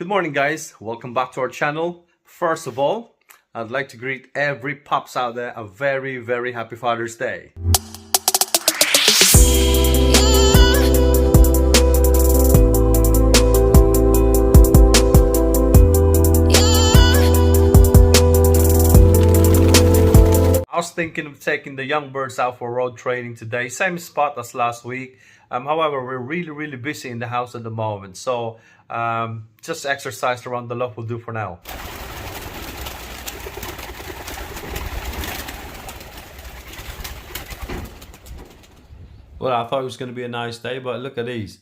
Good morning, guys. Welcome back to our channel. First of all, I'd like to greet every pops out there a very, very happy Father's Day. I was thinking of taking the young birds out for road training today, same spot as last week. However, we're really busy in the house at the moment, so just exercise around the loft will do for now. Well, I thought it was going to be a nice day, but look at these.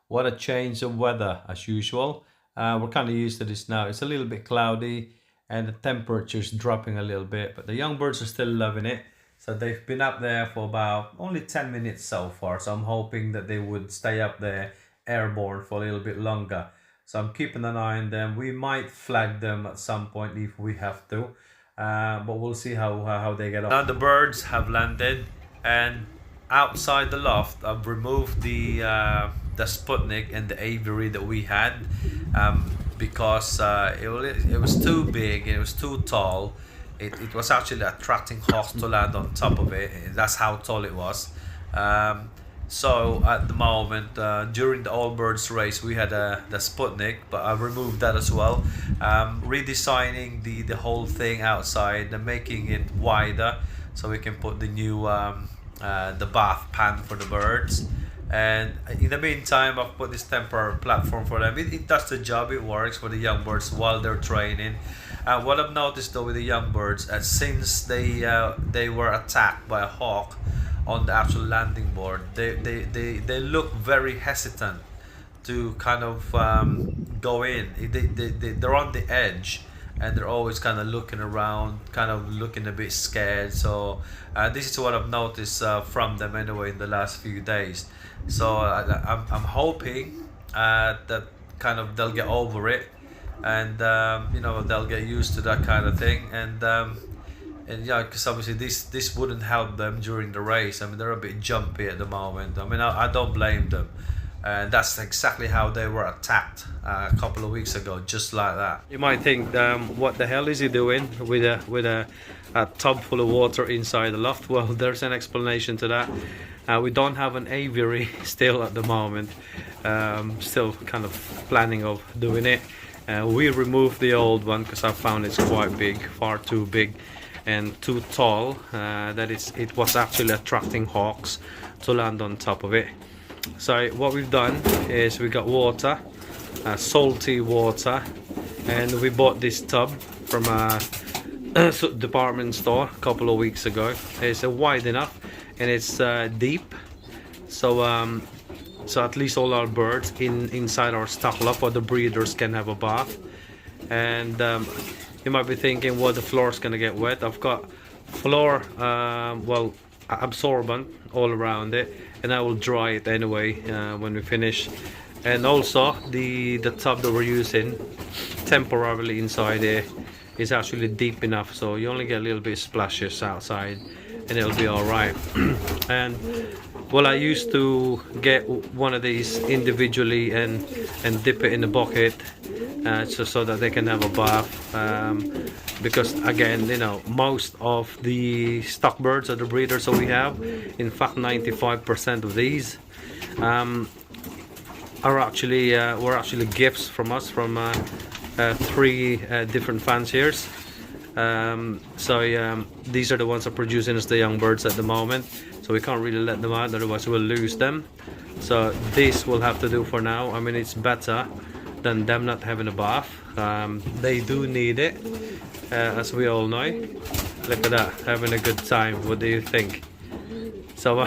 What a change of weather as usual. We're kind of used to this now. It's a little bit cloudy and the temperature's dropping a little bit, but the young birds are still loving it. So they've been up there for about only 10 minutes so far, so I'm hoping that they would stay up there airborne for a little bit longer. So I'm keeping an eye on them. We might flag them at some point if we have to, but we'll see how they get on. Now the birds have landed, and outside the loft I've removed the Sputnik and the aviary that we had, because it was too big and it was too tall. It was actually attracting hawks to land on top of it. That's how tall it was. So at the moment, during the all birds race, we had the Sputnik, but I removed that as well. Redesigning the whole thing outside and making it wider so we can put the new the bath pan for the birds. And in the meantime, I've put this temporary platform for them. It does the job. It works for the young birds while they're training. What I've noticed though with the young birds, since they were attacked by a hawk on the actual landing board, they look very hesitant to kind of go in. They're on the edge and they're always kind of looking around, kind of looking a bit scared. So this is what I've noticed from them anyway in the last few days. So I'm hoping that kind of they'll get over it, and you know, they'll get used to that kind of thing, and yeah, because obviously this wouldn't help them during the race. I mean, they're a bit jumpy at the moment. I mean, I don't blame them, and that's exactly how they were attacked a couple of weeks ago, just like that. You might think, what the hell is he doing with a tub full of water inside the loft? Well, there's an explanation to that. We don't have an aviary still at the moment. Still kind of planning of doing it. We removed the old one because I found it's quite big, far too big and too tall. It was actually attracting hawks to land on top of it. So what we've done is we got water, salty water, and we bought this tub from a department store a couple of weeks ago. It's wide enough and it's deep, so at least all our birds inside our stock loft or the breeders can have a bath. And you might be thinking, well, the floor is gonna get wet. I've got floor absorbent all around it, and I will dry it anyway when we finish. And also the tub that we're using temporarily inside here is actually deep enough, so you only get a little bit splashes outside and it'll be all right. And well, I used to get one of these individually and dip it in the bucket so that they can have a bath, because again, you know, most of the stock birds or the breeders that we have, in fact 95% of these are actually were actually gifts from us from 3 different fanciers. These are the ones that are producing us the young birds at the moment, so we can't really let them out, otherwise we'll lose them. So this will have to do for now. I mean, it's better than them not having a bath. They do need it, as we all know. Look at that, having a good time. What do you think? So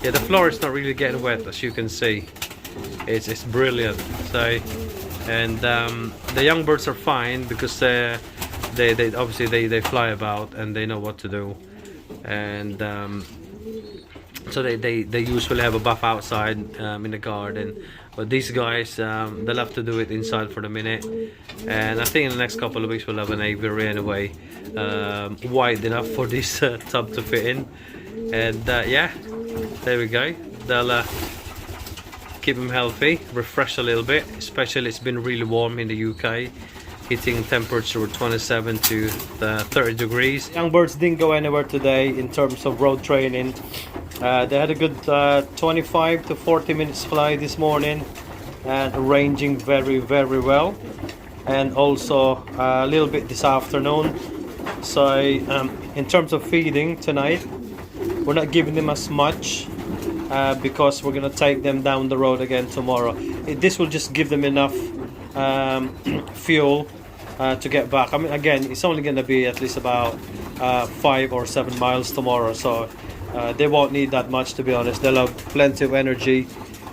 yeah, the floor is not really getting wet, as you can see. It's brilliant. So, and the young birds are fine because they obviously they fly about and they know what to do, and so they usually have a bath outside in the garden, but these guys they'll have to do it inside for the minute. And I think in the next couple of weeks we'll have an aviary anyway, wide enough for this tub to fit in. And yeah, there we go. They'll keep them healthy, refresh a little bit, especially it's been really warm in the UK, hitting temperature of 27 to 30 degrees. Young birds didn't go anywhere today in terms of road training. They had a good 25 to 40 minutes fly this morning and ranging very well, and also a little bit this afternoon. So in terms of feeding tonight, we're not giving them as much because we're gonna take them down the road again tomorrow. This will just give them enough fuel to get back. I mean, again, it's only gonna be at least about 5 or 7 miles tomorrow, so they won't need that much, to be honest. They'll have plenty of energy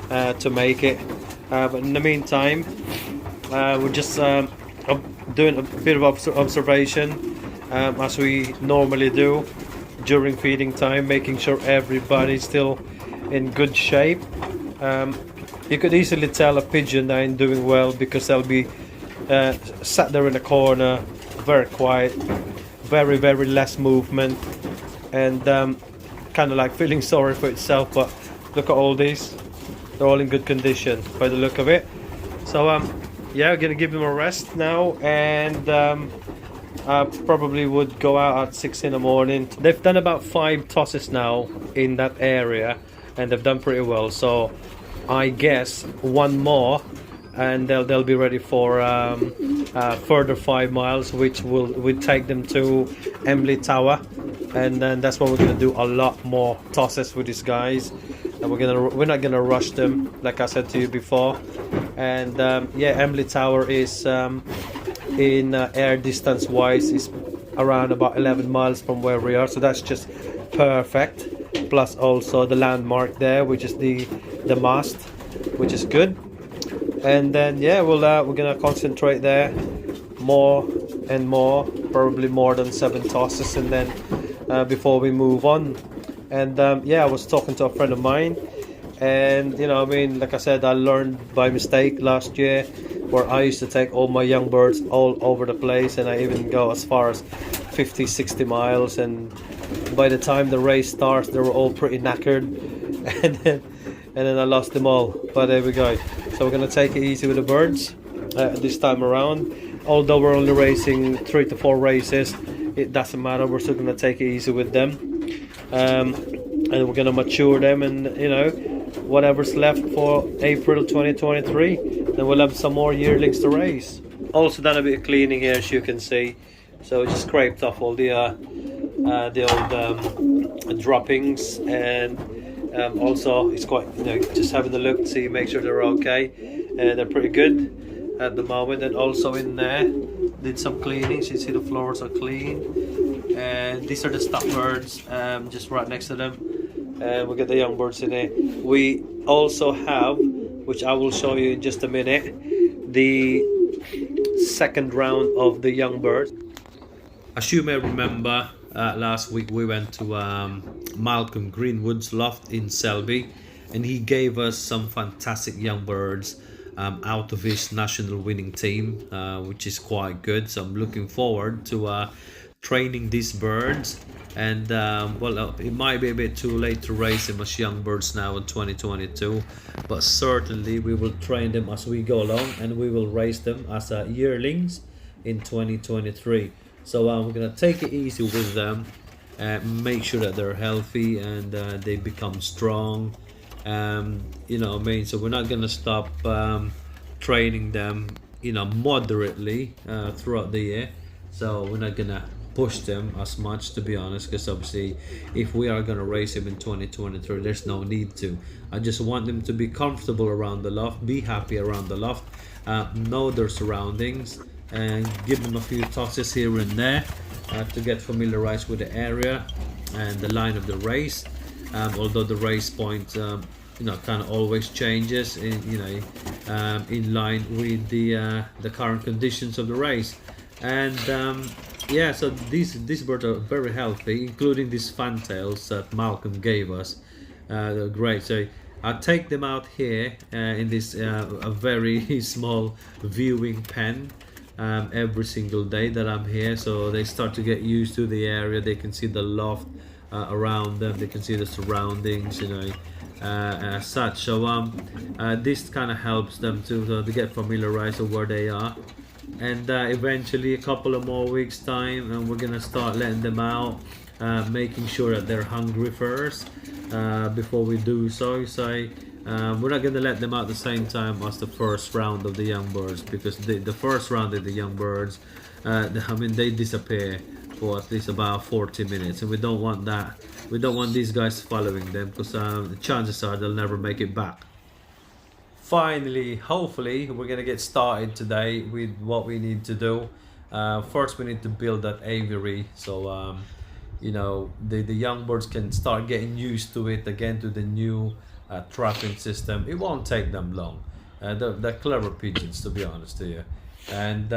to make it. But in the meantime, we're just doing a bit of observation as we normally do during feeding time, making sure everybody's still in good shape. You could easily tell a pigeon that ain't doing well because they'll be sat there in a corner, very quiet, very less movement, and kind of like feeling sorry for itself. But look at all these, they're all in good condition by the look of it. So yeah, we're gonna give them a rest now, and probably would go out at 6 in the morning. They've done about 5 tosses now in that area, and they've done pretty well. So I guess one more, and they'll be ready for further 5 miles, which will take them to Emily Tower, and then that's when we're gonna do a lot more tosses with these guys. And we're not gonna rush them, like I said to you before. And yeah, Emily Tower is in air distance wise is around about 11 miles from where we are, so that's just perfect. Plus also the landmark there, which is the mast, which is good. And then yeah, we're gonna concentrate there more and more, probably more than 7 tosses, and then before we move on. And yeah, I was talking to a friend of mine, and you know, I mean, like I said, I learned by mistake last year, where I used to take all my young birds all over the place, and I even go as far as 50-60 miles, and by the time the race starts they were all pretty knackered, and then I lost them all. But there we go. So we're gonna take it easy with the birds this time around. Although we're only racing 3 to 4 races, it doesn't matter, we're still gonna take it easy with them. And we're gonna mature them, and you know, whatever's left for April 2023, then we'll have some more yearlings to race. Also done a bit of cleaning here, as you can see. So we just scraped off all the old droppings, and also it's quite, you know, just having a look to see, make sure they're okay, and they're pretty good at the moment. And also in there did some cleaning, so you see the floors are clean. And these are the stock birds, just right next to them, and we got the young birds in there. We also have, which I will show you in just a minute, the second round of the young birds. As you may remember, last week we went to Malcolm Greenwood's loft in Selby, and he gave us some fantastic young birds out of his national winning team, which is quite good. So I'm looking forward to training these birds. And well, it might be a bit too late to raise them as young birds now in 2022, but certainly we will train them as we go along, and we will raise them as yearlings in 2023. So we're gonna take it easy with them, make sure that they're healthy and they become strong. You know what I mean? So we're not gonna stop training them, you know, moderately throughout the year. So we're not gonna push them as much, to be honest, because obviously if we are going to race them in 2023, there's no need to. I just want them to be comfortable around the loft, be happy around the loft, know their surroundings, and give them a few tosses here and there to get familiarized with the area and the line of the race. Although the race point you know, kind of always changes in, you know, in line with the current conditions of the race. And yeah, so these birds are very healthy, including these fantails that Malcolm gave us. They're great. So I take them out here in this a very small viewing pen every single day that I'm here, so they start to get used to the area. They can see the loft around them, they can see the surroundings, you know, as such. So this kind of helps them to get familiarized with where they are, and eventually a couple of more weeks time and we're gonna start letting them out, making sure that they're hungry first before we do so. We're not gonna let them out at the same time as the first round of the young birds, because the first round of the young birds, I mean, they disappear for at least about 40 minutes, and we don't want that. We don't want these guys following them, because the chances are they'll never make it back. Finally, hopefully, we're gonna get started today with what we need to do. First, we need to build that aviary, so you know, the young birds can start getting used to it again, to the new trapping system. It won't take them long. They're clever pigeons, to be honest to you. And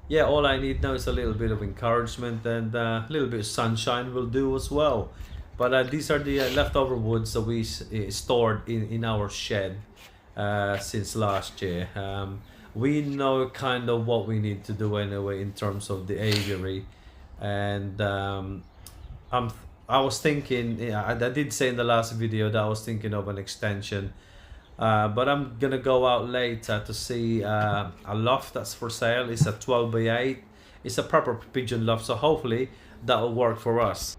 yeah, all I need now is a little bit of encouragement, and a little bit of sunshine will do as well. But these are the leftover woods that we stored in our shed since last year. We know kind of what we need to do anyway in terms of the aviary, and I was thinking, yeah, I did say in the last video that I was thinking of an extension, but I'm gonna go out later to see a loft that's for sale. It's a 12 by 8. It's a proper pigeon loft, so hopefully that will work for us.